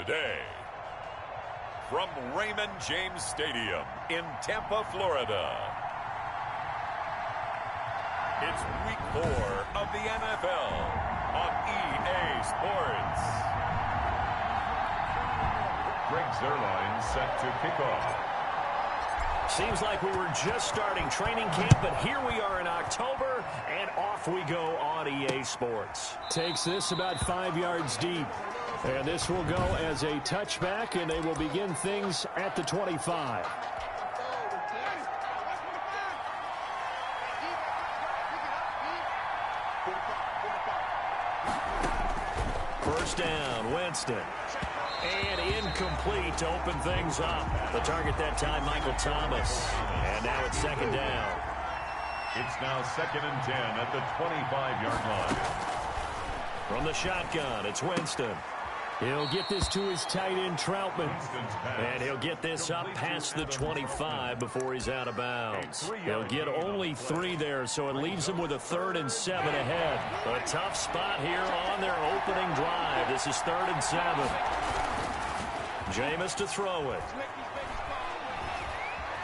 today, from Raymond James Stadium in Tampa, Florida, it's Week 4 of the NFL on EA Sports. Greg Zuerlein set to kick off. Seems like we were just starting training camp, but here we are in October, and off we go on EA Sports. Takes this about 5 yards deep. And this will go as a touchback, and they will begin things at the 25. First down, Winston. And incomplete to open things up. The target that time, Michael Thomas. And now it's second down. It's now 2nd and 10 at the 25-yard line. From the shotgun, it's Winston. He'll get this to his tight end, Troutman. And he'll get this up past the 25 before he's out of bounds. He'll get only 3 there, so it leaves him with a 3rd and 7 ahead. A tough spot here on their opening drive. This is 3rd and 7. Jameis to throw it.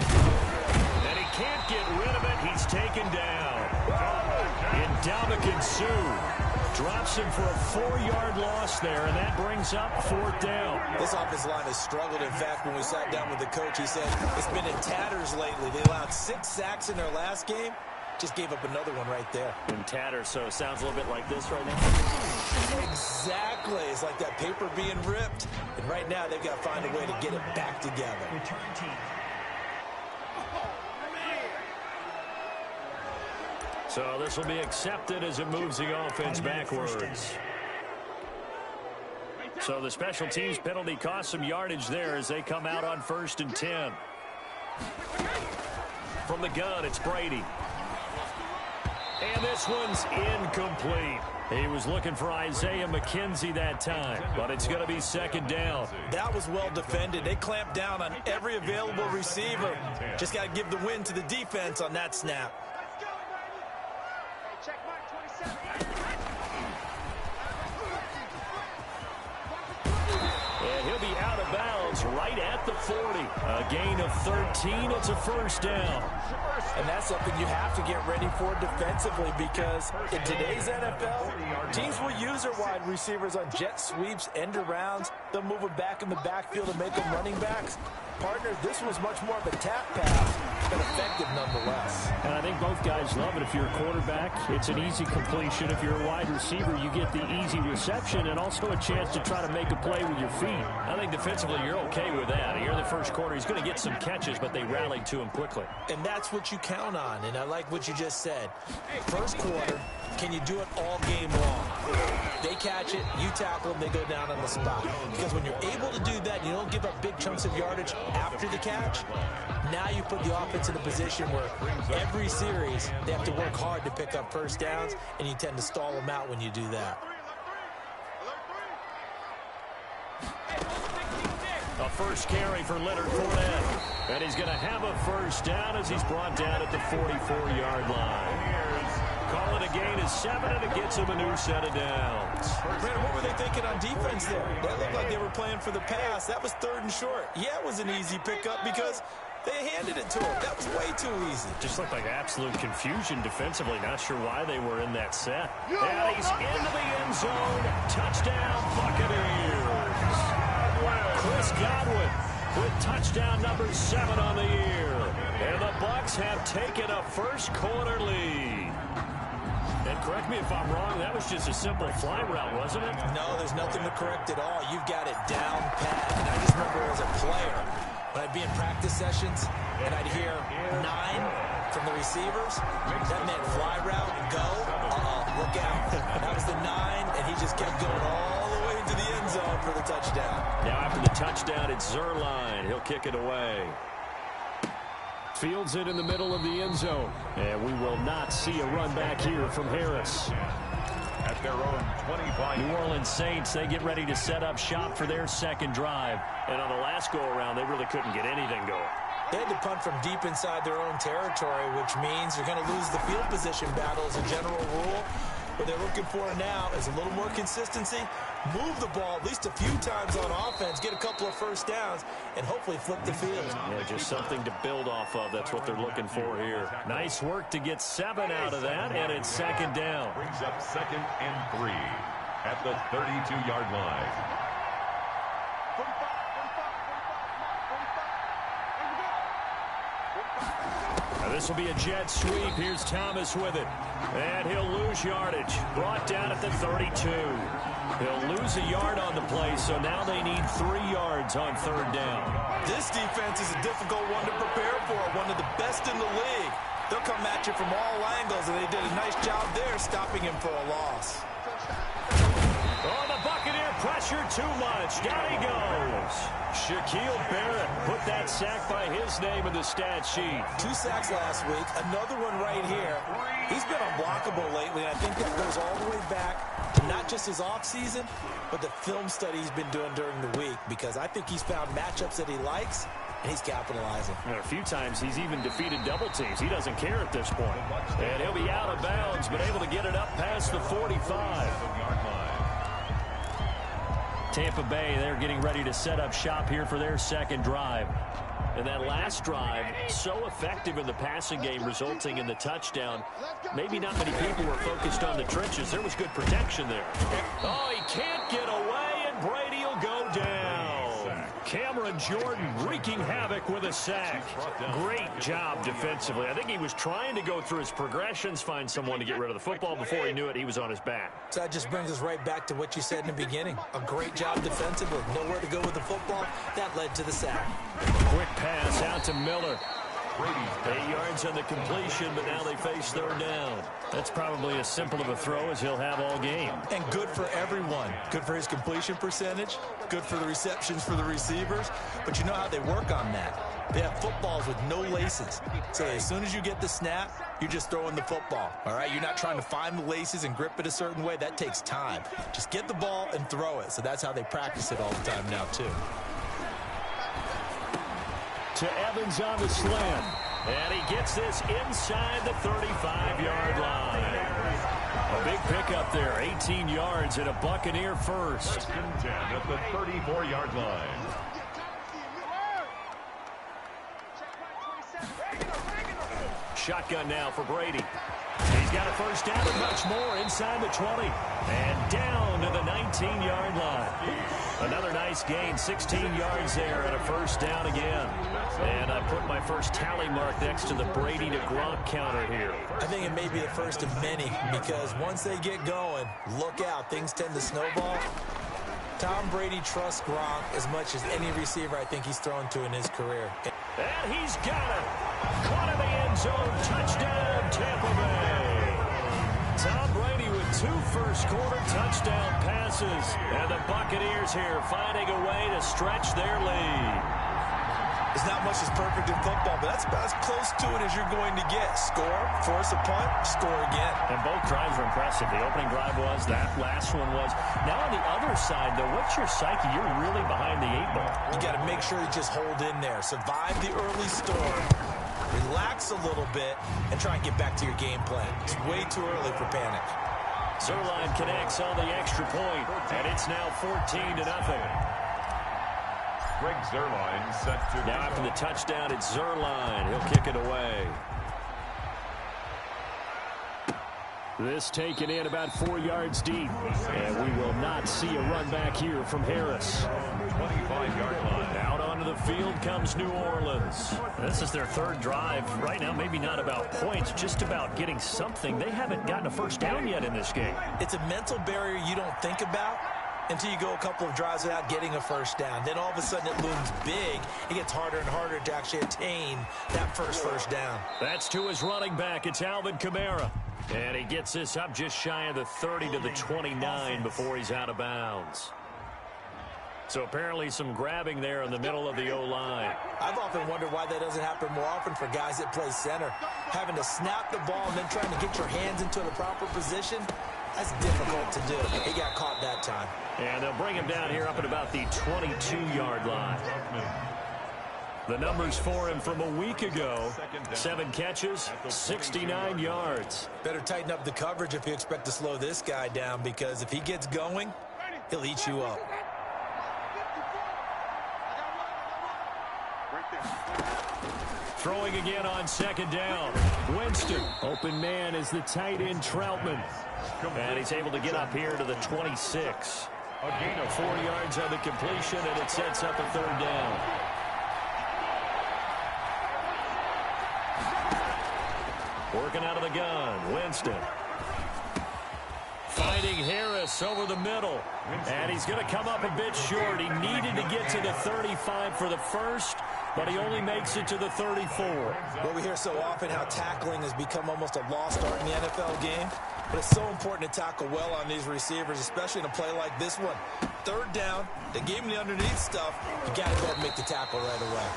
And he can't get rid of it. He's taken down. Ndamukong Suh drops him for a 4-yard loss there, and that brings up 4th down. This offensive line has struggled. In fact, when we sat down with the coach, he said it's been in tatters lately. They allowed 6 sacks in their last game. Just gave up another one right there. In tatters, so it sounds a little bit like this right now. Exactly. It's like that paper being ripped. And right now, they've got to find a way to get it back together. Return team. So this will be accepted as it moves the offense backwards. So the special teams penalty cost some yardage there as they come out on 1st and 10. From the gun, it's Brady. And this one's incomplete. He was looking for Isaiah McKenzie that time, but it's going to be 2nd down. That was well defended. They clamped down on every available receiver. Just got to give the win to the defense on that snap. And he'll be out of bounds right at the 40. A gain of 13. It's a 1st down. And that's something you have to get ready for defensively, because in today's NFL, teams will use their wide receivers on jet sweeps, end arounds. They'll move them back in the backfield and make them running backs. Partner, this was much more of a tap pass, but effective nonetheless. And I think both guys love it. If you're a quarterback, it's an easy completion. If you're a wide receiver, you get the easy reception and also a chance to try to make a play with your feet. I think defensively you're okay with that. Here in the first quarter, he's going to get some catches, but they rallied to him quickly. And that's what you count on, and I like what you just said. First quarter, can you do it all game long? They catch it, you tackle them, they go down on the spot. Because when you're able to do that, you don't give up big chunks of yardage after the catch. Now you put the offense in a position where every series they have to work hard to pick up 1st downs, and you tend to stall them out when you do that. A first carry for Leonard Fournette. And he's going to have a 1st down as he's brought down at the 44-yard line. Call it a gain of 7, and it gets him a new set of downs. Brandon, what were they thinking on defense there? That looked like they were playing for the pass. That was 3rd and short. Yeah, it was an easy pickup because they handed it to him. That was way too easy. Just looked like absolute confusion defensively. Not sure why they were in that set. And he's into the end zone. Touchdown, Buccaneers. Chris Godwin with touchdown number 7 on the year. And the Bucs have taken a first quarter lead. And correct me if I'm wrong, that was just a simple fly route, wasn't it? No, there's nothing to correct at all. You've got it down pat. And I just remember as a player, when I'd be in practice sessions and I'd hear 9 from the receivers, that meant fly route, go, look out. That was the 9, and he just kept going all the way into the end zone for the touchdown. Now after the touchdown, it's Zuerlein. He'll kick it away. Fields it in the middle of the end zone. And we will not see a run back here from Harris. At their own 25. New Orleans Saints, they get ready to set up shop for their 2nd drive. And on the last go-around, they really couldn't get anything going. They had to punt from deep inside their own territory, which means you're going to lose the field position battle as a general rule. What they're looking for now is a little more consistency, move the ball at least a few times on offense, get a couple of first downs, and hopefully flip the field. Yeah, just something to build off of. That's what they're looking for here. Nice work to get 7 out of that, and it's second down. Brings up 2nd and 3 at the 32-yard line. This will be a jet sweep. Here's Thomas with it. And he'll lose yardage. Brought down at the 32. He'll lose a yard on the play, so now they need 3 yards on 3rd down. This defense is a difficult one to prepare for, one of the best in the league. They'll come at you from all angles, and they did a nice job there stopping him for a loss. Oh, the Buccaneer pressure too much. Down he goes. Shaquille Barrett put that sack by his name in the stat sheet. 2 sacks last week, another one right here. He's been unblockable lately, and I think that goes all the way back to not just his offseason, but the film study he's been doing during the week, because I think he's found matchups that he likes, and he's capitalizing. And a few times he's even defeated double teams. He doesn't care at this point. And he'll be out of bounds, but able to get it up past the 45. Tampa Bay, they're getting ready to set up shop here for their second drive. And that last drive, so effective in the passing game, resulting in the touchdown. Maybe not many people were focused on the trenches. There was good protection there. Oh, he can't get away, and Brady will go down. Cameron Jordan wreaking havoc with a sack. Great job defensively. I think he was trying to go through his progressions, find someone to get rid of the football. Before he knew it, he was on his back. So that just brings us right back to what you said in the beginning. A great job defensively. Nowhere to go with the football. That led to the sack. Quick pass out to Miller. 8 yards on the completion, but now they face 3rd down. That's probably as simple of a throw as he'll have all game. And good for everyone. Good for his completion percentage. Good for the receptions for the receivers. But you know how they work on that. They have footballs with no laces. So as soon as you get the snap, you're just throwing the football. All right? You're not trying to find the laces and grip it a certain way. That takes time. Just get the ball and throw it. So that's how they practice it all the time now, too. To Evans on the slant. And he gets this inside the 35-yard line. A big pickup there, 18 yards and a Buccaneer first. 1st and 10 at the 34-yard line. Shotgun now for Brady. He's got a first down and much more inside the 20. And down to the 19-yard line. Another nice gain, 16 yards there and a first down again. And I put my first tally mark next to the Brady to Gronk counter here. I think it may be the first of many, because once they get going, look out, things tend to snowball. Tom Brady trusts Gronk as much as any receiver I think he's thrown to in his career. And he's got it. Caught in the end zone. Touchdown, Tampa Bay. Tom Brady with 2 first-quarter touchdown passes. And the Buccaneers here finding a way to stretch their lead. There's not much that's perfect in football, but that's about as close to it as you're going to get. Score, force a punt, score again. And both drives were impressive. The opening drive was, that last one was. Now on the other side, though, what's your psyche? You're really behind the 8 ball. You got to make sure you just hold in there. Survive the early storm. Relax a little bit and try and get back to your game plan. It's way too early for panic. Zerline connects on the extra point, and it's now 14-0. Greg Zerline set to... Now after the touchdown, it's Zerline. He'll kick it away. This taken in about 4 yards deep. And we will not see a run back here from Harris. 25-yard line. Out onto the field comes New Orleans. This is their 3rd drive. Right now, maybe not about points, just about getting something. They haven't gotten a first down yet in this game. It's a mental barrier you don't think about until you go a couple of drives without getting a first down. Then all of a sudden it looms big. It gets harder and harder to actually attain that first down. That's to his running back. It's Alvin Kamara. And he gets this up just shy of the 30 to the 29 before he's out of bounds. So apparently some grabbing there in the middle of the O-line. I've often wondered why that doesn't happen more often for guys that play center. Having to snap the ball and then trying to get your hands into the proper position, that's difficult to do. He got caught that time. And they'll bring him down here up at about the 22-yard line. The numbers for him from a week ago: 7 catches, 69 yards. Better tighten up the coverage if you expect to slow this guy down, because if he gets going, he'll eat you up. Throwing again on 2nd down. Winston. Open man is the tight end Troutman. And he's able to get up here to the 26. A gain of 4 yards on the completion, and it sets up a 3rd down. Working out of the gun, Winston. Finding Harris over the middle. And he's going to come up a bit short. He needed to get to the 35 for the first, but he only makes it to the 34. Well, we hear so often how tackling has become almost a lost art in the NFL game. But it's so important to tackle well on these receivers, especially in a play like this one. 3rd down, they gave him the underneath stuff. You got to go ahead and make the tackle right away.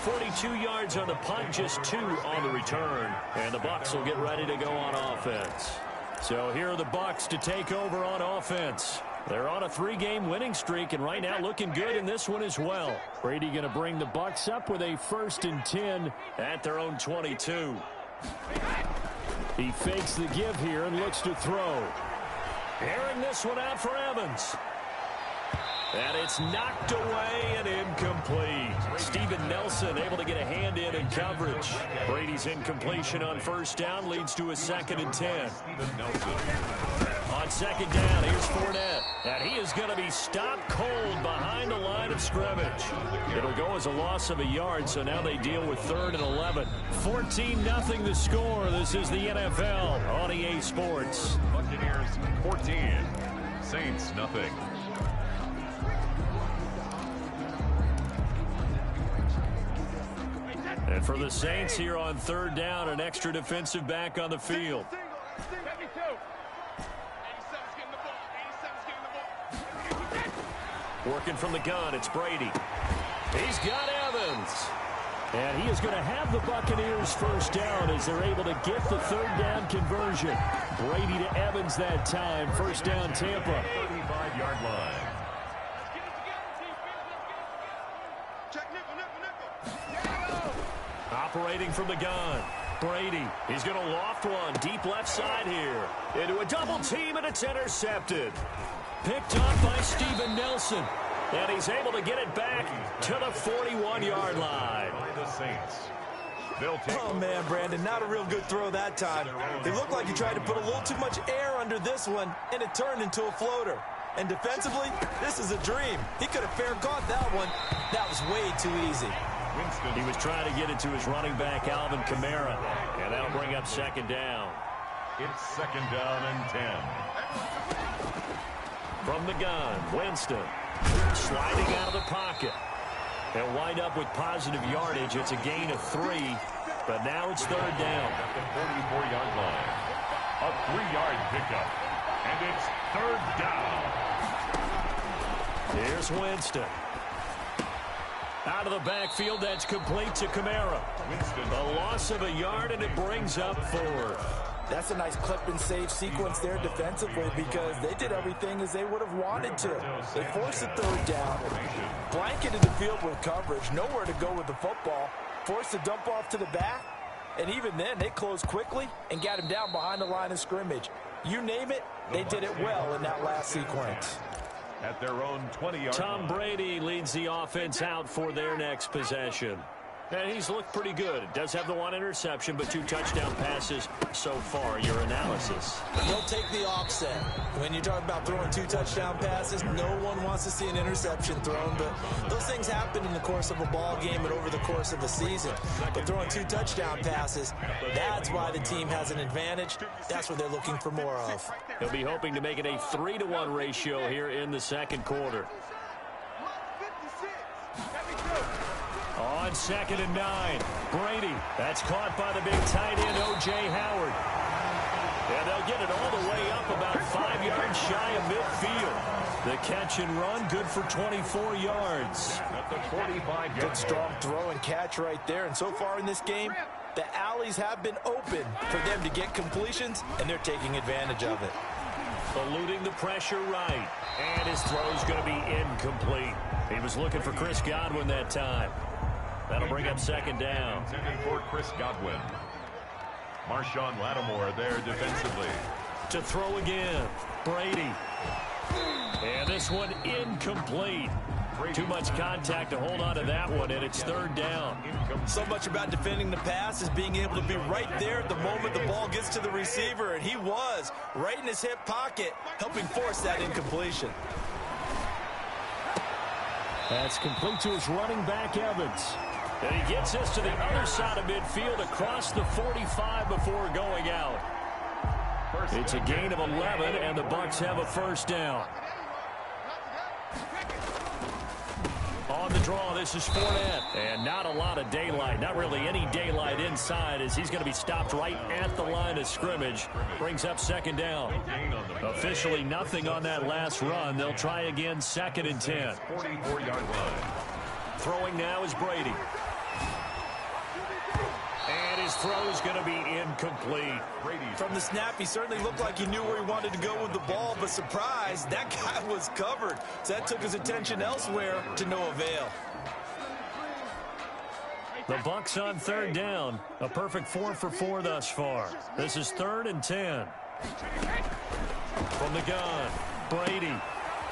42 yards on the punt, just 2 on the return. And the Bucs will get ready to go on offense. So here are the Bucs to take over on offense. They're on a 3-game winning streak, and right now looking good in this one as well. Brady going to bring the Bucs up with a 1st and 10 at their own 22. He fakes the give here and looks to throw. Airing this one out for Evans. And it's knocked away and incomplete. Steven Nelson able to get a hand in coverage. Brady's incompletion on 1st down leads to a 2nd and 10. On 2nd down, here's Fournette. And he is going to be stopped cold behind the line of scrimmage. It'll go as a loss of a yard, so now they deal with 3rd and 11. 14-0 the score. This is the NFL on EA Sports. Buccaneers 14, Saints nothing. And for the Saints here on 3rd down, an extra defensive back on the field. Working from the gun, it's Brady. He's got Evans. And he is going to have the Buccaneers 1st down as they're able to get the 3rd down conversion. Brady to Evans that time. 1st down, Tampa. 35-yard line. Operating from the gun. Brady, he's going to loft one deep left side here. Into a double team, and it's intercepted. Picked off by Steven Nelson. And he's able to get it back to the 41-yard line. By the Saints. Oh, man, Brandon, not a real good throw that time. It looked like he tried to put a little too much air under this one, and it turned into a floater. And defensively, this is a dream. He could have fair caught that one. That was way too easy. He was trying to get it to his running back, Alvin Kamara. And that'll bring up 2nd down. It's 2nd down and 10. From the gun, Winston. Sliding out of the pocket. They'll wind up with positive yardage. It's a gain of 3. But now it's 3rd down. At the 44-yard line. A 3-yard pickup. And it's 3rd down. Here's Winston. Out of the backfield, that's complete to Kamara. A loss of a yard, and it brings up 4th. That's a nice clip and save sequence there defensively, because they did everything as they would have wanted to. They forced a 3rd down, blanketed the field with coverage, nowhere to go with the football, forced a dump off to the back, and even then they closed quickly and got him down behind the line of scrimmage. You name it, they did it well in that last sequence. At their own 20-yard Tom Brady leads the offense out for their next possession. And he's looked pretty good. Does have the 1 interception, but 2 touchdown passes so far. Your analysis. They'll take the offset. When you talk about throwing 2 touchdown passes, no one wants to see an interception thrown, but those things happen in the course of a ball game and over the course of a season. But throwing 2 touchdown passes, that's why the team has an advantage. That's what they're looking for more of. He'll be hoping to make it a 3-to-1 ratio here in the 2nd quarter. On 2nd and 9, Brady. That's caught by the big tight end, O.J. Howard. And they'll get it all the way up about 5 yards shy of midfield. The catch and run, good for 24 yards. at the 45-yard. Good strong throw and catch right there. And so far in this game, the alleys have been open for them to get completions, and they're taking advantage of it. Eluding the pressure right. And his throw's going to be incomplete. He was looking for Chris Godwin that time. That'll bring up second down. Intended for Chris Godwin. Marshawn Lattimore there defensively. To throw again, Brady. And this one incomplete. Too much contact to hold on to that one, and it's third down. So much about defending the pass is being able to be right there at the moment the ball gets to the receiver, and he was right in his hip pocket, helping force that incompletion. That's complete to his running back, Evans. And he gets us to the other side of midfield across the 45 before going out. It's a gain of 11, and the Bucs have a first down. On the draw, this is Fournette. And not a lot of daylight, not really any daylight inside, as he's going to be stopped right at the line of scrimmage. Brings up second down. Officially nothing on that last run. They'll try again, second and 10. 44-yard line. Throwing now is Brady. And his throw is going to be incomplete. From the snap, he certainly looked like he knew where he wanted to go with the ball, but surprise, that guy was covered. So that took his attention elsewhere to no avail. The Bucs on third down. A perfect 4 for 4 thus far. This is third and 10. From the gun, Brady.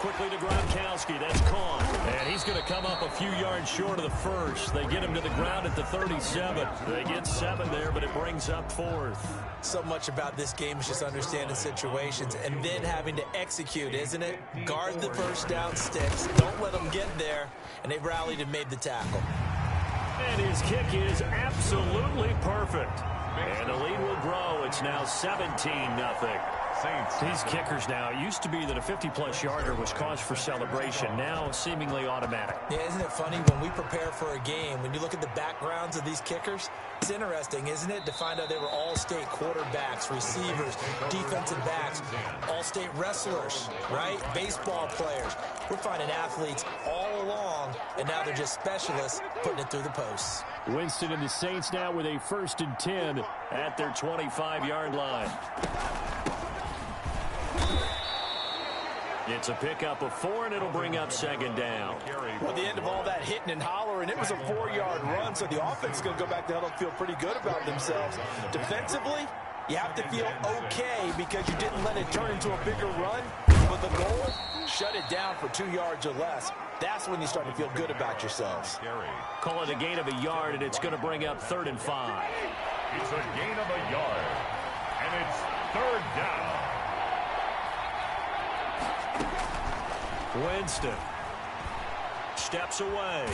Quickly to Gronkowski. That's caught. And he's going to come up a few yards short of the first. They get him to the ground at the 37. They get 7 there, but it brings up fourth. So much about this game is just understanding situations and then having to execute, isn't it? Guard the first down sticks. Don't let them get there. And they rallied and made the tackle. And his kick is absolutely perfect. And the lead will grow. It's now 17-0. These kickers now, it used to be that a 50-plus yarder was cause for celebration. Now seemingly automatic. Yeah, isn't it funny when we prepare for a game, when you look at the backgrounds of these kickers, it's interesting, isn't it, to find out they were all-state quarterbacks, receivers, defensive backs, all-state wrestlers, right? Baseball players. We're finding athletes all along, and now they're just specialists putting it through the posts. Winston and the Saints now with a 1st and 10 at their 25-yard line. It's a pickup of 4, and it'll bring up second down. Well, at the end of all that hitting and hollering, it was a 4-yard run, so the offense is going to go back to huddle and feel pretty good about themselves. Defensively, you have to feel okay because you didn't let it turn into a bigger run, but the goal, shut it down for 2 yards or less. That's when you start to feel good about yourselves. Call it a gain of a yard, and it's going to bring up 3rd and 5. It's a gain of a yard, and it's third down. Winston steps away,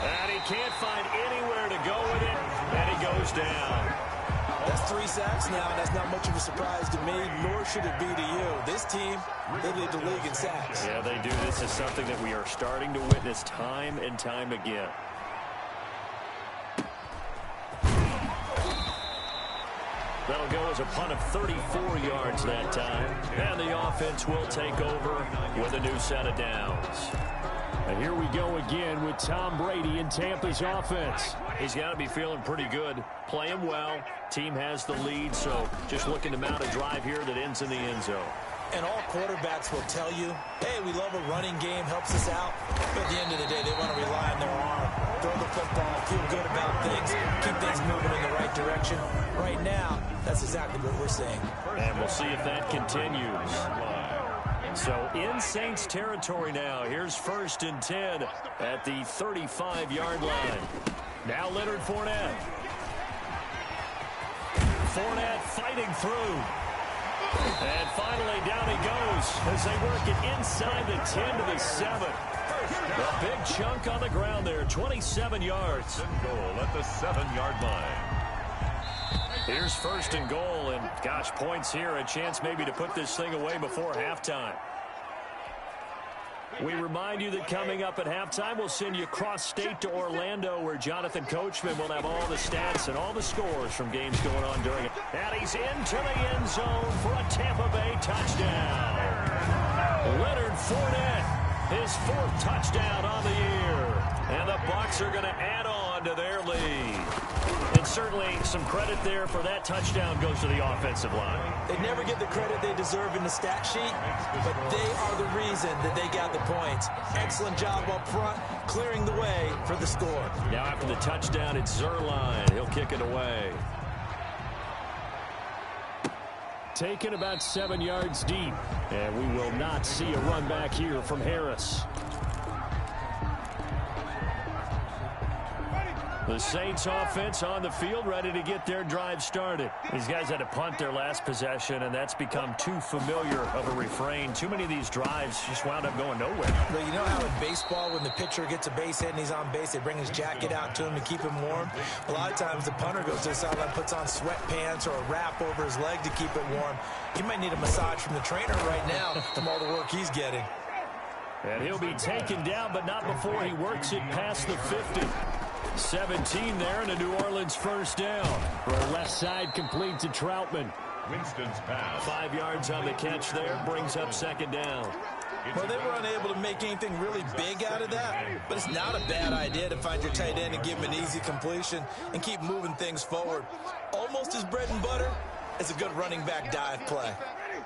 and he can't find anywhere to go with it, and he goes down. That's 3 sacks now, and that's not much of a surprise to me, nor should it be to you. This team, they lead the league in sacks. Yeah, they do. This is something that we are starting to witness time and time again. That'll go as a punt of 34 yards that time. And the offense will take over with a new set of downs. And here we go again with Tom Brady in Tampa's offense. He's got to be feeling pretty good, playing well. Team has the lead, so just looking to mount a drive here that ends in the end zone. And all quarterbacks will tell you, hey, we love a running game, helps us out. But at the end of the day, they want to rely on their arm, throw the football, feel good about things, keep things moving in the right direction. Right now, that's exactly what we're seeing. And we'll see if that continues. So in Saints territory now. Here's 1st and 10 at the 35-yard line. Now Leonard Fournette. Fournette fighting through. And finally, down he goes as they work it inside the 10 to the 7. A big chunk on the ground there, 27 yards. Goal at the 7-yard line. Here's 1st and goal, and gosh, points here, a chance maybe to put this thing away before halftime. We remind you that coming up at halftime, we'll send you cross-state to Orlando, where Jonathan Coachman will have all the stats and all the scores from games going on during it. And he's into the end zone for a Tampa Bay touchdown. Leonard Fournette, his 4th touchdown on the year. And the Bucs are going to add on to their lead. And certainly some credit there for that touchdown goes to the offensive line. They never get the credit they deserve in the stat sheet, but they are the reason that they got the points. Excellent job up front, clearing the way for the score. Now after the touchdown, it's Zerline. He'll kick it away. Taken about 7 yards deep, and we will not see a run back here from Harris. The Saints offense on the field, ready to get their drive started. These guys had to punt their last possession, and that's become too familiar of a refrain. Too many of these drives just wound up going nowhere. But you know how in baseball, when the pitcher gets a base hit and he's on base, they bring his jacket out to him to keep him warm? A lot of times the punter goes to the sideline, puts on sweatpants or a wrap over his leg to keep it warm. He might need a massage from the trainer right now from all the work he's getting. And he'll be taken down, but not before he works it past the 50. 17 there and a New Orleans first down. For a left side complete to Troutman. Winston's pass. 5 yards on the catch there, brings up second down. Well, they were unable to make anything really big out of that, but it's not a bad idea to find your tight end and give him an easy completion and keep moving things forward. Almost as bread and butter as a good running back dive play.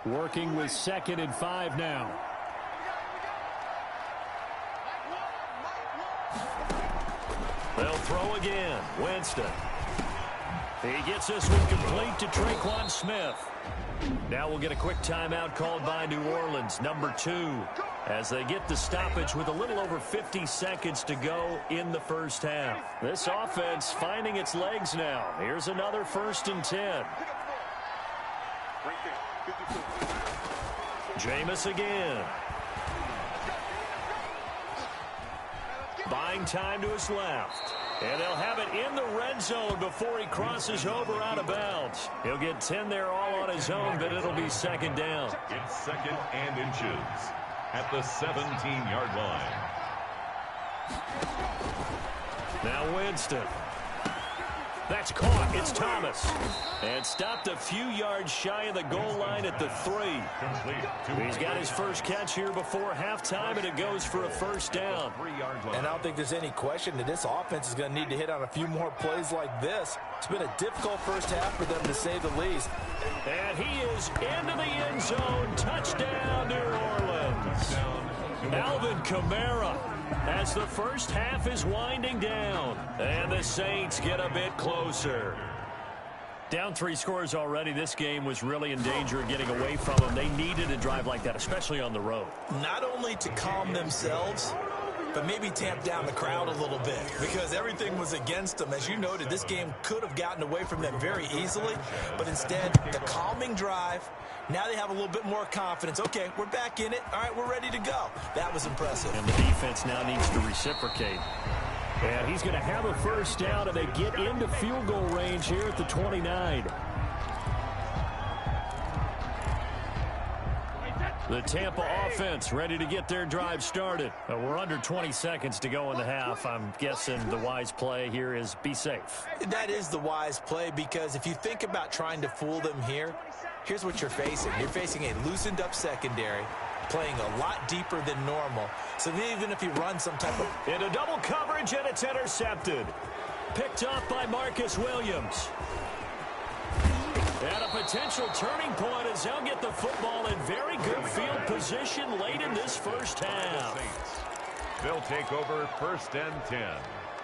Working with 2nd and 5 now. They'll throw again. Winston. He gets this one complete to Traquan Smith. Now we'll get a quick timeout called by New Orleans, number 2, as they get the stoppage with a little over 50 seconds to go in the first half. This offense finding its legs now. Here's another 1st and 10. Jameis again. Buying time to his left. And they'll have it in the red zone before he crosses over out of bounds. He'll get 10 there all on his own, but it'll be second down. It's 2nd and inches at the 17-yard line. Now Winston. That's caught. It's Thomas. And stopped a few yards shy of the goal line at the 3. He's got his first catch here before halftime, and it goes for a first down. And I don't think there's any question that this offense is going to need to hit on a few more plays like this. It's been a difficult first half for them, to say the least. And he is into the end zone. Touchdown, New Orleans. Alvin Kamara, as the first half is winding down. And the Saints get a bit closer. Down 3 scores already. This game was really in danger of getting away from them. They needed a drive like that, especially on the road. Not only to calm themselves, but maybe tamp down the crowd a little bit, because everything was against them. As you noted, this game could have gotten away from them very easily, but instead, the calming drive. Now they have a little bit more confidence. Okay, we're back in it. All right, we're ready to go. That was impressive. And the defense now needs to reciprocate. And he's going to have a first down, and they get into field goal range here at the 29. The Tampa offense ready to get their drive started. We're under 20 seconds to go in the half. I'm guessing the wise play here is be safe. That is the wise play, because if you think about trying to fool them here, here's what you're facing. You're facing a loosened up secondary, playing a lot deeper than normal. So even if you run some type of... Into double coverage, and it's intercepted. Picked off by Marcus Williams. And a potential turning point as they'll get the football in very good field position late in this first half. They'll take over 1st and 10.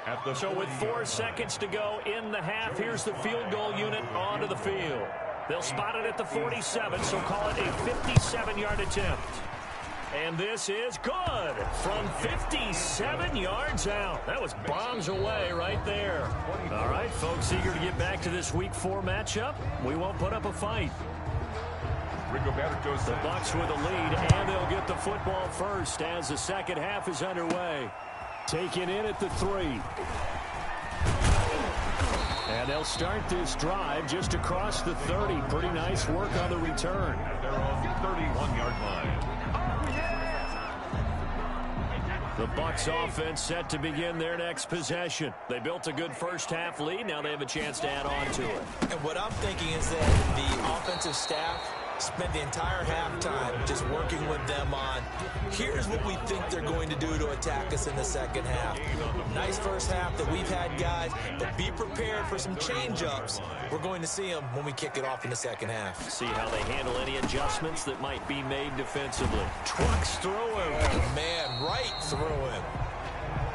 At the so with 4 seconds to go in the half, here's the field goal unit onto the field. They'll spot it at the 47, so call it a 57-yard attempt. And this is good from 57 yards out. That was bombs away right there. All right, folks, eager to get back to this Week 4 matchup. We won't put up a fight. The Bucs with a lead, and they'll get the football first as the second half is underway. Taken in at the 3. And they'll start this drive just across the 30. Pretty nice work on the return. They're on the 31-yard line. The Bucs offense set to begin their next possession. They built a good first half lead. Now they have a chance to add on to it. And what I'm thinking is that the offensive staff spent the entire halftime just working with them on, here's what we think they're going to do to attack us in the second half. Nice first half that we've had, guys, but be prepared for some change-ups. We're going to see them when we kick it off in the second half. See how they handle any adjustments that might be made defensively. Trucks through him. Man, right through him.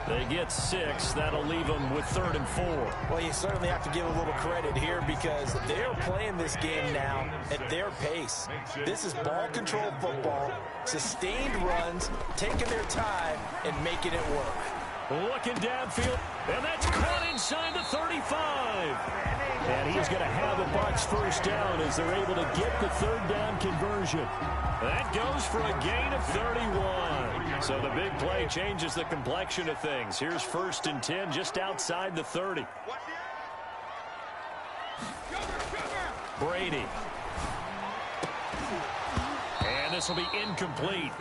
They get 6. That'll leave them with 3rd and 4. Well, you certainly have to give a little credit here because they're playing this game now at their pace. This is ball control football, sustained runs, taking their time, and making it work. Looking downfield, and that's caught inside the 35. And he's going to have the Bucs first down as they're able to get the 3rd down conversion. That goes for a gain of 31. So the big play changes the complexion of things. Here's 1st and 10 just outside the 30. Brady. And this will be incomplete.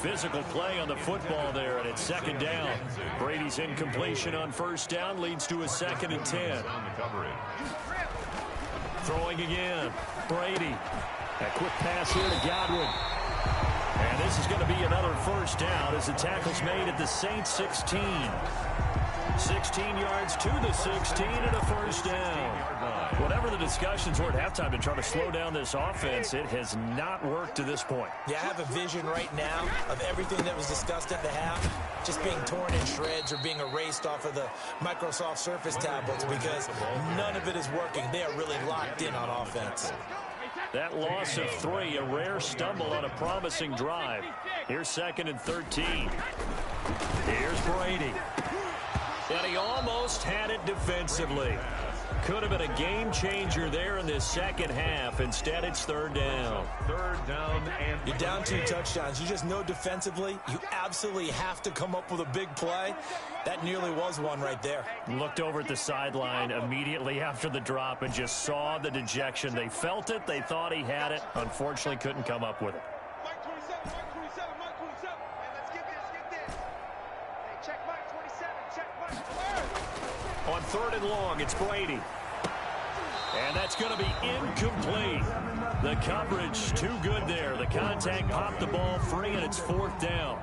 Physical play on the football there, and it's 2nd down. Brady's incompletion on 1st down leads to a 2nd and 10. Throwing again. Brady. A quick pass here to Godwin. And this is going to be another 1st down as the tackle's made at the Saints 16. 16 yards to the 16 and a 1st down. Whatever the discussions were at halftime to try to slow down this offense, it has not worked to this point. Yeah, I have a vision right now of everything that was discussed at the half just being torn in shreds or being erased off of the Microsoft Surface tablets because none of it is working. They are really locked in on offense. That loss of 3, a rare stumble on a promising drive. Here's 2nd and 13. Here's Brady. And he almost had it defensively. Could have been a game changer there in this second half. Instead, it's 3rd down. 3rd down and you're down 2 touchdowns. You just know defensively you absolutely have to come up with a big play. That nearly was one right there. Looked over at the sideline immediately after the drop and just saw the dejection. They felt it. They thought he had it. Unfortunately, couldn't come up with it. Mike 27, Mike 27, Mike 27. Hey, let's get this. Hey, check Mike 27, check Mike 20. On 3rd and long, it's Brady. And that's going to be incomplete. The coverage too good there. The contact popped the ball free, and it's 4th down.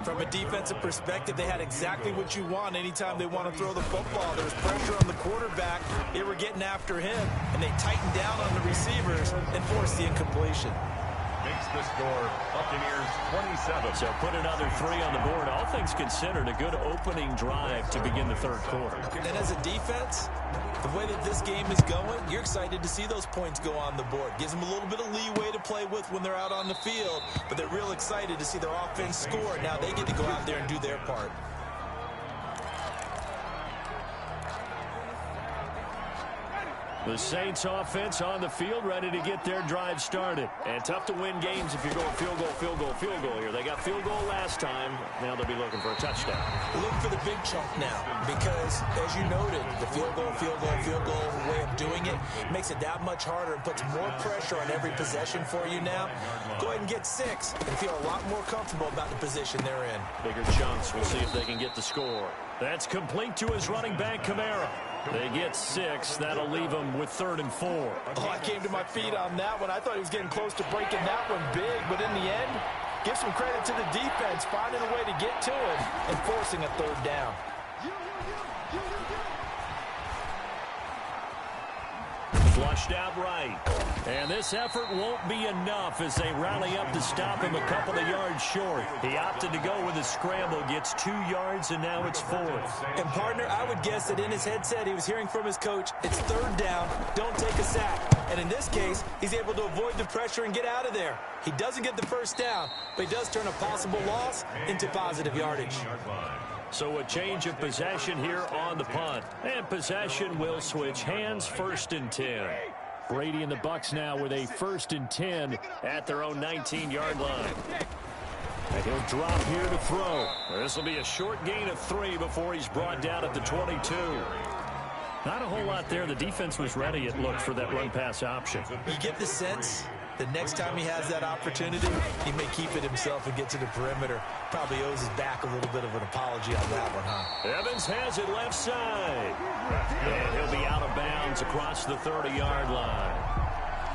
From a defensive perspective, they had exactly what you want anytime they want to throw the football. There was pressure on the quarterback. They were getting after him, and they tightened down on the receivers and forced the incompletion. makes the score Buccaneers 27. So put another 3 on the board. All things considered, a good opening drive to begin the 3rd quarter. And as a defense, the way that this game is going, you're excited to see those points go on the board. Gives them a little bit of leeway to play with when they're out on the field, but they're real excited to see their offense score. Now they get to go out there and do their part. The Saints offense on the field, ready to get their drive started. And tough to win games if you're going field goal, field goal, field goal here. They got field goal last time. Now they'll be looking for a touchdown. Look for the big chunk now because, as you noted, the field goal way of doing it makes it that much harder and puts more pressure on every possession for you now. Go ahead and get 6 and feel a lot more comfortable about the position they're in. Bigger chunks. We'll see if they can get the score. That's complete to his running back, Kamara. They get 6. That'll leave them with 3rd and 4. Oh, I came to my feet on that one. I thought he was getting close to breaking that one big, but in the end, give some credit to the defense, finding a way to get to him and forcing a 3rd down. Flushed out right. And this effort won't be enough as they rally up to stop him a couple of yards short. He opted to go with a scramble, gets 2 yards, and now it's 4th. And, partner, I would guess that in his headset he was hearing from his coach, it's 3rd down, don't take a sack. And in this case, he's able to avoid the pressure and get out of there. He doesn't get the 1st down, but he does turn a possible loss into positive yardage. So a change of possession here on the punt. And possession will switch hands, 1st and 10. Brady and the Bucs now with a 1st and 10 at their own 19-yard line. And he'll drop here to throw. This will be a short gain of 3 before he's brought down at the 22. Not a whole lot there. The defense was ready, it looked, for that run-pass option. You get the sense that next time he has that opportunity, he may keep it himself and get to the perimeter. Probably owes his back a little bit of an apology on that one, huh? Evans has it left side. And he'll be out of bounds across the 30-yard line.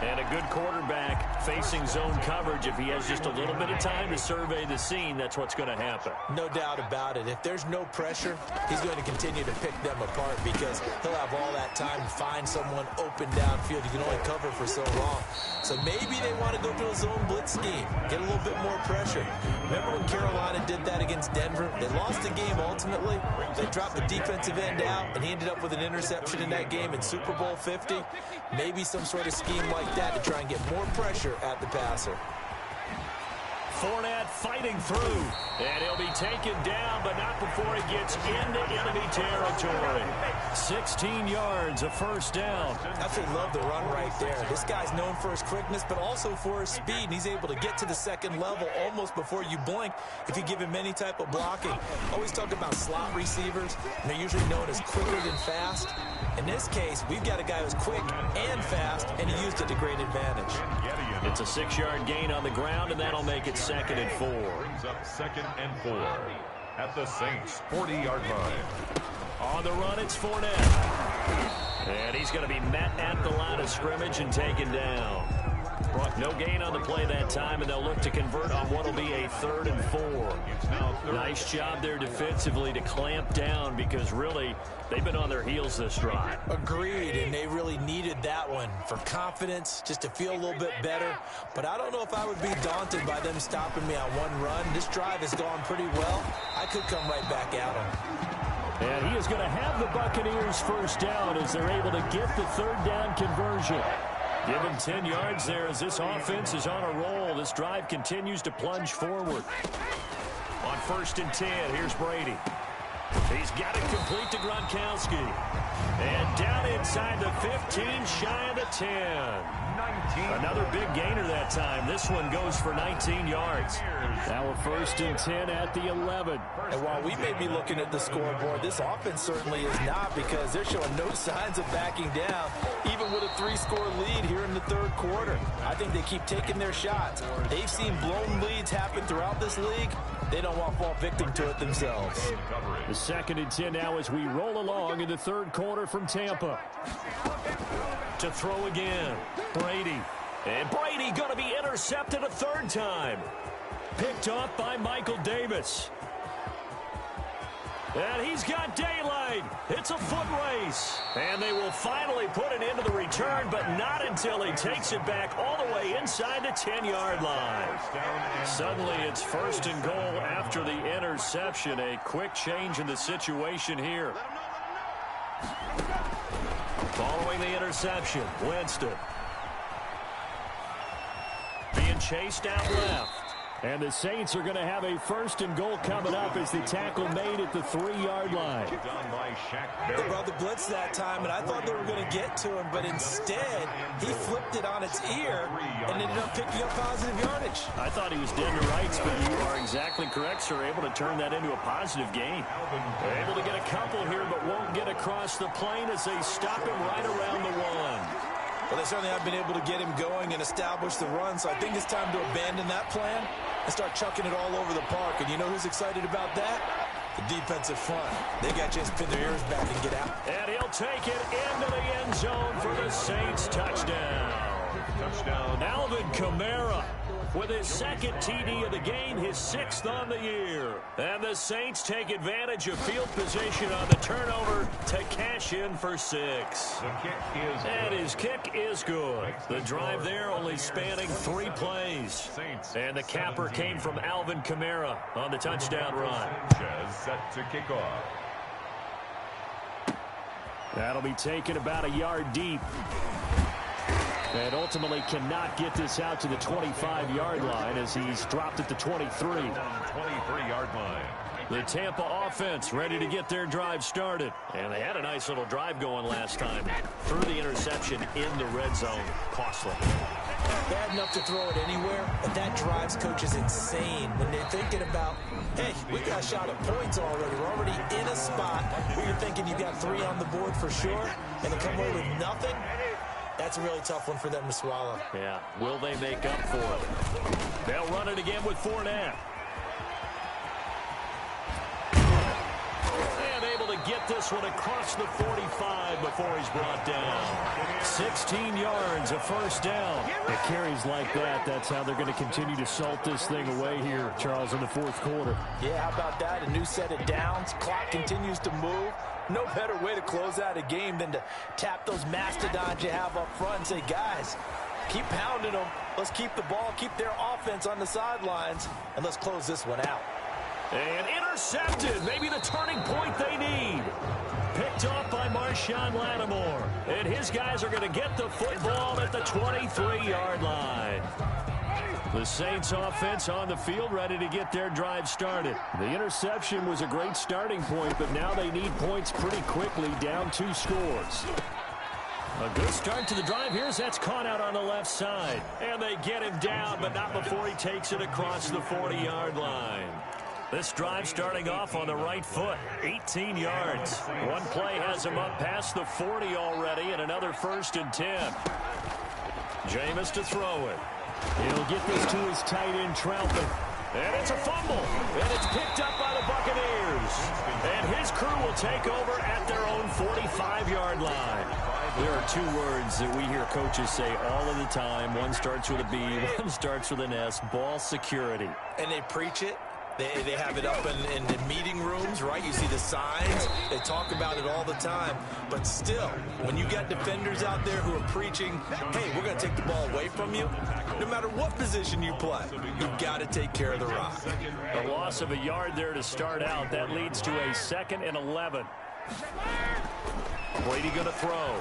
And a good quarterback facing zone coverage. If he has just a little bit of time to survey the scene, that's what's going to happen. No doubt about it. If there's no pressure, he's going to continue to pick them apart because he'll have all that time to find someone open downfield. You can only cover for so long. So maybe they want to go to a zone blitz scheme, get a little bit more pressure. Remember when Carolina did that against Denver? They lost the game ultimately. They dropped the defensive end out, and he ended up with an interception in that game in Super Bowl 50. Maybe some sort of scheme like that to try and get more pressure at the passer. Fournette fighting through, and he'll be taken down, but not before he gets into enemy territory. 16 yards, a first down. I absolutely love the run right there. This guy's known for his quickness, but also for his speed, and he's able to get to the second level almost before you blink if you give him any type of blocking. Always talk about slot receivers, and they're usually known as quicker than fast. In this case, we've got a guy who's quick and fast, and he used it to great advantage. It's a 6-yard gain on the ground, and that'll make it 2nd and 4. Brings up 2nd and 4 at the Saints' 40-yard line. On the run, it's Fournette. And he's going to be met at the line of scrimmage and taken down. No gain on the play that time, and they'll look to convert on what will be a 3rd and 4. Nice job there defensively to clamp down because really they've been on their heels this drive. Agreed, and they really needed that one for confidence, just to feel a little bit better. But I don't know if I would be daunted by them stopping me on one run. This drive has gone pretty well. I could come right back at them. And he is going to have the Buccaneers first down as they're able to get the 3rd down conversion. Give him 10 yards there as this offense is on a roll. This drive continues to plunge forward. On 1st and 10, here's Brady. He's got it complete to Gronkowski. And down inside the 15, shy of the 10. Another big gainer that time. This one goes for 19 yards. Now a 1st and 10 at the 11. And while we may be looking at the scoreboard, this offense certainly is not because they're showing no signs of backing down, even with a 3-score lead here in the 3rd quarter. I think they keep taking their shots. They've seen blown leads happen throughout this league. They don't want to fall victim to it themselves. The 2nd and 10 now as we roll along in the 3rd quarter from Tampa. To throw again, Brady. And Brady going to be intercepted a 3rd time. Picked off by Michael Davis. And he's got daylight. It's a foot race. And they will finally put an end to the return, but not until he takes it back all the way inside the 10-yard line. Suddenly it's 1st and goal after the interception. A quick change in the situation here. Following the interception, Winston. Being chased out left. And the Saints are going to have a 1st and goal coming up as the tackle made at the 3-yard line. They brought the blitz that time, and I thought they were going to get to him, but instead, he flipped it on its ear and ended up picking up positive yardage. I thought he was dead to rights, but you are exactly correct, sir. Able to turn that into a positive gain. They're able to get a couple here, but won't get across the plane as they stop him right around the 1. Well, they certainly have been able to get him going and establish the run, so I think it's time to abandon that plan and start chucking it all over the park. And you know who's excited about that? The defensive front. They got a chance to pin their ears back and get out. And he'll take it into the end zone for the Saints touchdown. Alvin Kamara with his 2nd TD of the game, his 6th on the year. And the Saints take advantage of field position on the turnover to cash in for 6. And his kick is good. The drive there only spanning 3 plays. And the capper came from Alvin Kamara on the touchdown run. Set to kick off. That'll be taken about a yard deep. And ultimately cannot get this out to the 25-yard line as he's dropped at the 23. 23-yard line. The Tampa offense ready to get their drive started. And they had a nice little drive going last time. Threw the interception in the red zone. Costly. Bad enough to throw it anywhere, but that drives coaches insane when they're thinking about, hey, we got a shot at points already. We're already in a spot where you're thinking you've got 3 on the board for sure, and to come away with nothing. That's a really tough one for them to swallow. Yeah. Will they make up for it? They'll run it again with Fournette. And able to get this one across the 45 before he's brought down. 16 yards, a first down. It carries like that. That's how they're going to continue to salt this thing away here, Charles, in the fourth quarter. Yeah, how about that? A new set of downs. Clock continues to move. No better way to close out a game than to tap those mastodons you have up front and say, guys, keep pounding them. Let's keep the ball, keep their offense on the sidelines, and let's close this one out. And intercepted. Maybe the turning point they need. Picked off by Marshawn Lattimore. And his guys are going to get the football at the 23-yard line. The Saints offense on the field ready to get their drive started. The interception was a great starting point, but now they need points pretty quickly, down 2 scores. A good start to the drive. Here's that's caught out on the left side. And they get him down, but not before he takes it across the 40-yard line. This drive starting off on the right foot, 18 yards. One play has him up past the 40 already, and another 1st and 10. Jameis to throw it. He'll get this to his tight end, Troutman. And it's a fumble. And it's picked up by the Buccaneers. And his crew will take over at their own 45-yard line. There are 2 words that we hear coaches say all of the time. One starts with a B, one starts with an S, ball security. And they preach it. They have it up in the meeting rooms, right? You see the signs. They talk about it all the time. But still, when you got defenders out there who are preaching, hey, we're going to take the ball away from you, no matter what position you play, you've got to take care of the rock. A loss of a yard there to start out. That leads to a 2nd and 11. Brady going to throw.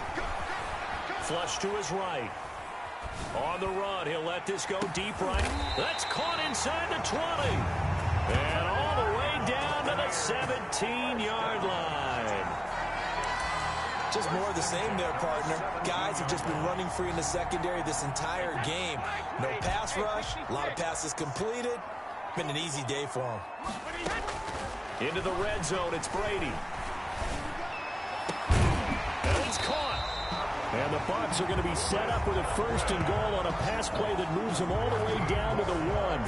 Flush to his right. On the run, he'll let this go deep right. That's caught inside the 20. And all the way down to the 17-yard line. Just more of the same there, partner. Guys have just been running free in the secondary this entire game. No pass rush, a lot of passes completed. Been an easy day for them. Into the red zone, it's Brady. And it's caught. And the Bucs are going to be set up with a 1st and goal on a pass play that moves them all the way down to the 1.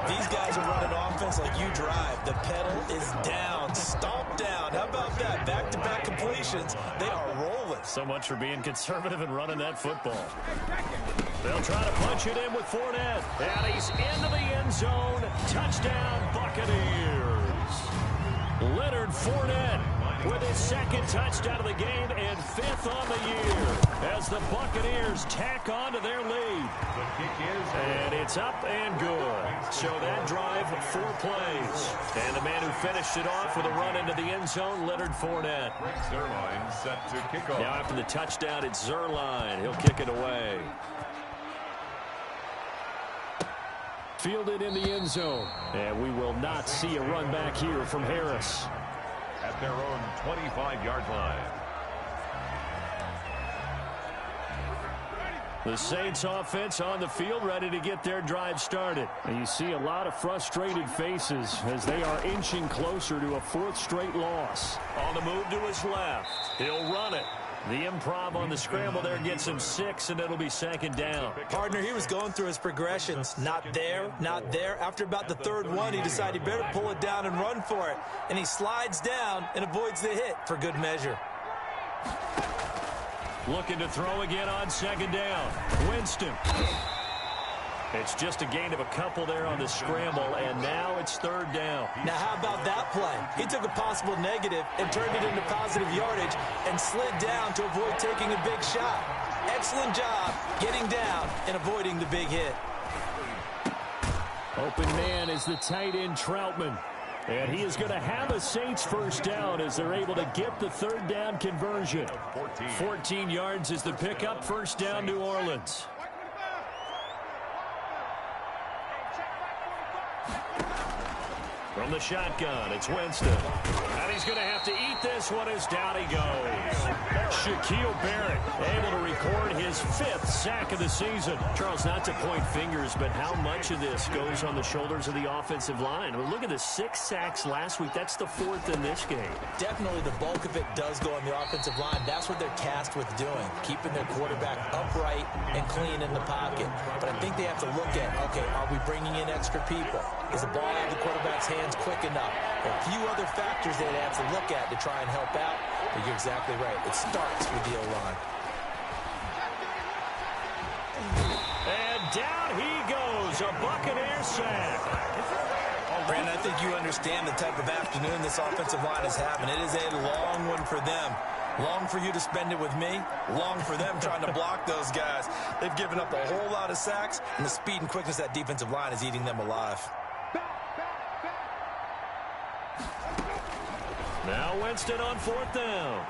These guys are running offense like you drive. The pedal is down, stomp down. How about that? Back-to-back completions. They are rolling. So much for being conservative and running that football. They'll try to punch it in with Fournette. And he's into the end zone. Touchdown, Buccaneers. Leonard Fournette with his 2nd touchdown of the game and 5th on the year as the Buccaneers tack on to their lead. And it's up and good. So that drive, 4 plays. And the man who finished it off with a run into the end zone, Leonard Fournette. Zerline set to kick off. Now after the touchdown, it's Zerline. He'll kick it away. Fielded in the end zone. And we will not see a run back here from Harris. At their own 25-yard line. The Saints offense on the field ready to get their drive started. And you see a lot of frustrated faces as they are inching closer to a 4th straight loss. On the move to his left. He'll run it. The improv on the scramble there gets him 6, and it'll be 2nd down. Partner, he was going through his progressions. Not there, not there. After about the 3rd one, he decided he better pull it down and run for it. And he slides down and avoids the hit for good measure. Looking to throw again on 2nd down. Winston. It's just a gain of a couple there on the scramble, and now it's 3rd down. Now, how about that play? He took a possible negative and turned it into positive yardage and slid down to avoid taking a big shot. Excellent job getting down and avoiding the big hit. Open man is the tight end, Troutman. And he is going to have a Saints 1st down as they're able to get the 3rd down conversion. 14 yards is the pickup. 1st down, New Orleans. From the shotgun, it's Winston. And he's going to have to eat this one as down he goes. Shaquille Barrett able to record his 5th sack of the season. Charles, not to point fingers, but how much of this goes on the shoulders of the offensive line? I mean, look at the 6 sacks last week. That's the 4th in this game. Definitely the bulk of it does go on the offensive line. That's what they're tasked with doing, keeping their quarterback upright and clean in the pocket. But I think they have to look at, okay, are we bringing in extra people? Is the ball out of the quarterback's hand hands quick enough. There are a few other factors they'd have to look at to try and help out, but you're exactly right. It starts with the O-line. And down he goes, a Buccaneer sack. Brandon, I think you understand the type of afternoon this offensive line is having. It is a long one for them. Long for you to spend it with me. Long for them trying to block those guys. They've given up a whole lot of sacks, and the speed and quickness of that defensive line is eating them alive. Now Winston on 4th down.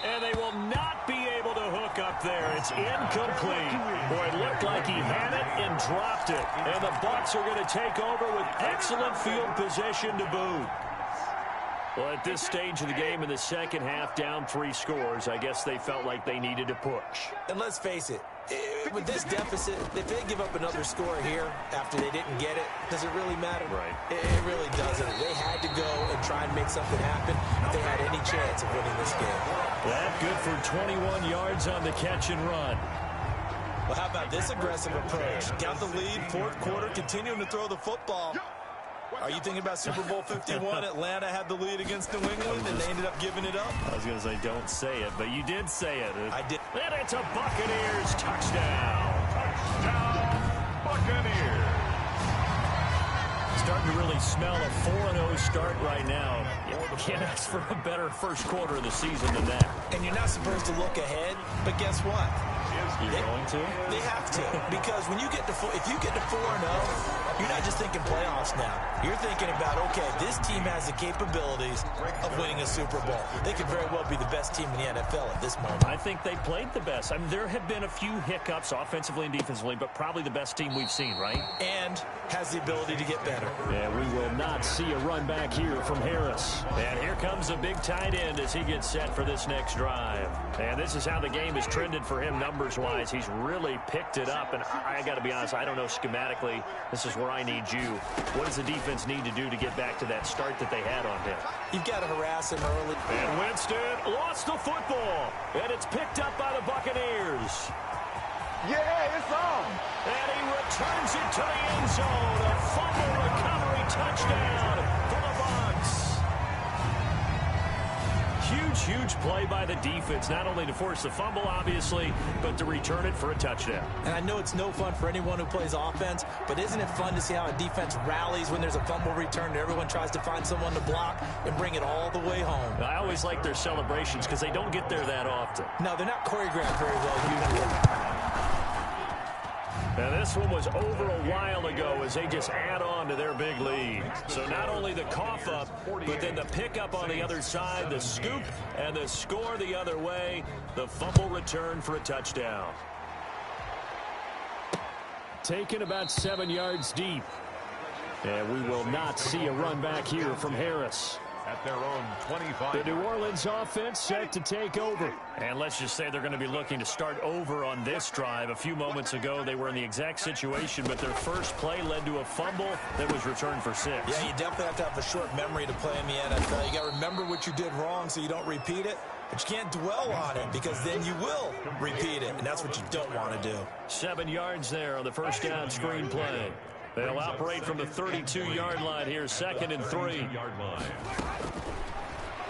And they will not be able to hook up there. It's incomplete. Boy, it looked like he had it and dropped it. And the Bucs are going to take over with excellent field position to boot. Well, at this stage of the game in the second half, down 3 scores, I guess they felt like they needed to push. And let's face it, with this deficit, if they give up another score here after they didn't get it, does it really matter? Right. It really doesn't. They had to go and try and make something happen if they had any chance of winning this game. That good for 21 yards on the catch and run. Well, how about this aggressive approach? Got the lead, 4th quarter, continuing to throw the football. Are you thinking about Super Bowl 51? Atlanta had the lead against New England, and they ended up giving it up? I was going to say, don't say it, but you did say it. I did. And it's a Buccaneers touchdown. Touchdown, Buccaneers. Starting to really smell a 4-0 start right now. You can't ask for a better first quarter of the season than that. And you're not supposed to look ahead, but guess what? You're going to? They have to, because when you get to if you get to 4-0, you're not just thinking playoffs now. You're thinking about, okay, this team has the capabilities of winning a Super Bowl. They could very well be the best team in the NFL at this moment. I think they played the best. I mean, there have been a few hiccups offensively and defensively, but probably the best team we've seen, right? And has the ability to get better. Yeah, we will not see a run back here from Harris. And here comes a big tight end as he gets set for this next drive. And this is how the game has trended for him numbers-wise. He's really picked it up, and I got to be honest, I don't know schematically. This is where I need you. What does the defense need to do to get back to that start that they had on him? You've got to harass him early. And Winston lost the football, and it's picked up by the Buccaneers. Yeah, it's on. And he returns it to the end zone. A fumble recovery touchdown for the Bucs. Huge play by the defense, not only to force the fumble, obviously, but to return it for a touchdown. And I know it's no fun for anyone who plays offense, but isn't it fun to see how a defense rallies when there's a fumble return and everyone tries to find someone to block and bring it all the way home? I always like their celebrations because they don't get there that often. No, they're not choreographed very well usually. Now, this one was over a while ago as they just add on to their big lead. So not only the cough up, but then the pickup on the other side, the scoop, and the score the other way, the fumble return for a touchdown. Taken about 7 yards deep. And we will not see a run back here from Harris. At their own 25. The New Orleans offense set to take over. And let's just say they're going to be looking to start over on this drive. A few moments ago, they were in the exact situation, but their first play led to a fumble that was returned for 6. Yeah, you definitely have to have a short memory to play in the NFL. You got to remember what you did wrong so you don't repeat it, but you can't dwell on it because then you will repeat it, and that's what you don't want to do. 7 yards there on the first down screen play. They'll operate from the 32-yard line here, 2nd and 3.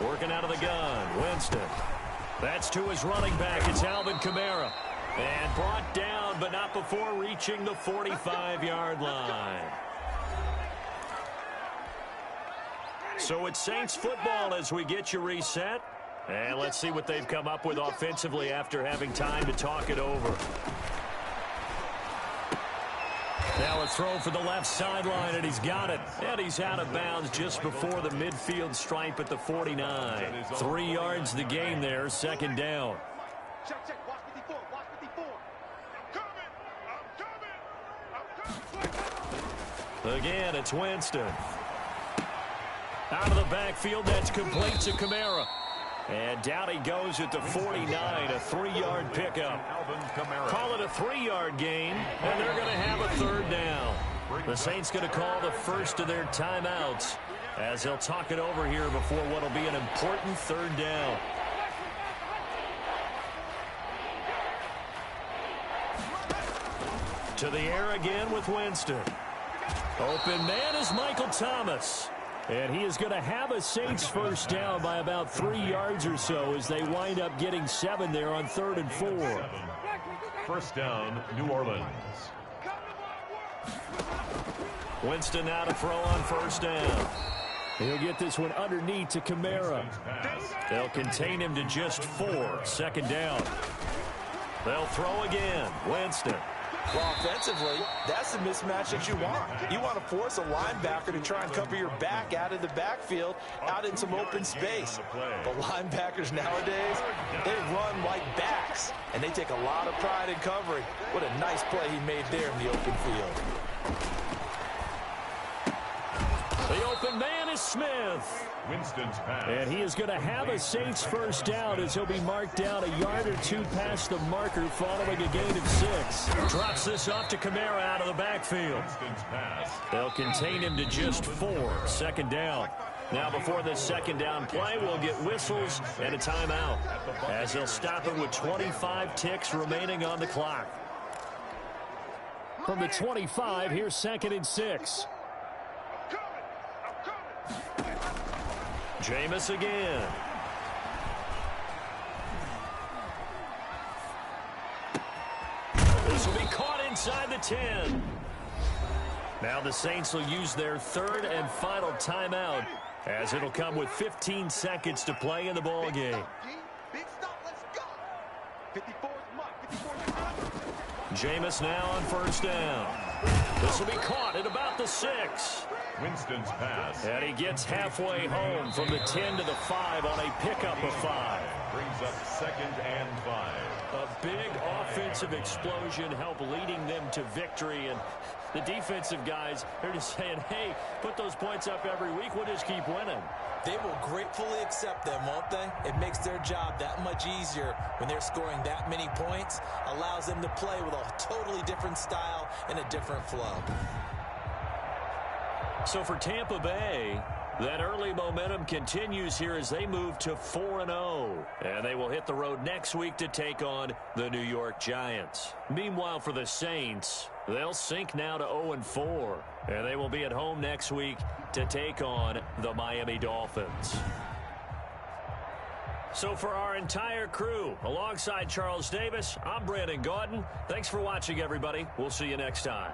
Working out of the gun, Winston. That's to his running back. It's Alvin Kamara. And brought down, but not before reaching the 45-yard line. So it's Saints football as we get you reset. And let's see what they've come up with offensively after having time to talk it over. Now a throw for the left sideline, and he's got it. And he's out of bounds just before the midfield stripe at the 49. 3 yards the game there, 2nd down. Check, watch 54, watch 54. I'm coming. Again, it's Winston. Out of the backfield, that's complete to Kamara. And down he goes at the 49, a 3-yard pickup. Call it a 3-yard gain, and they're going to have a 3rd down. The Saints going to call the first of their timeouts as they'll talk it over here before what will be an important 3rd down. To the air again with Winston. Open man is Michael Thomas. And he is going to have a Saints first down by about 3 yards or so as they wind up getting 7 there on 3rd and 4. First down, New Orleans. Winston now to throw on first down. He'll get this one underneath to Kamara. They'll contain him to just 4. 2nd down. They'll throw again. Winston. Well, offensively, that's the mismatch that you want. You want to force a linebacker to try and cover your back out of the backfield, out in some open space. But linebackers nowadays, they run like backs, and they take a lot of pride in covering. What a nice play he made there in the open field. The open man is Smith. Winston's pass. And he is going to have a Saints first down as he'll be marked down a yard or 2 past the marker following a gain of 6. Drops this off to Kamara out of the backfield. Winston's pass. They'll contain him to just 4. 2nd down. Now before this 2nd down play, we'll get whistles and a timeout as they'll stop it with 25 ticks remaining on the clock. From the 25, here's 2nd and 6. Jameis again. This will be caught inside the 10. Now the Saints will use their 3rd and final timeout as it'll come with 15 seconds to play in the ball game. Big stop, let's go. 54 is Mike. 54 Jameis now on first down. This will be caught at about the 6. Winston's pass. And he gets halfway home from the 10 to the 5 on a pickup of 5. Brings up 2nd and 5. A big offensive explosion helped leading them to victory. And the defensive guys are just saying, hey, put those points up every week. We'll just keep winning. They will gratefully accept them, won't they? It makes their job that much easier when they're scoring that many points. Allows them to play with a totally different style and a different flow. So for Tampa Bay, that early momentum continues here as they move to 4-0. And they will hit the road next week to take on the New York Giants. Meanwhile, for the Saints, they'll sink now to 0-4. And they will be at home next week to take on the Miami Dolphins. So for our entire crew, alongside Charles Davis, I'm Brandon Gaudin. Thanks for watching, everybody. We'll see you next time.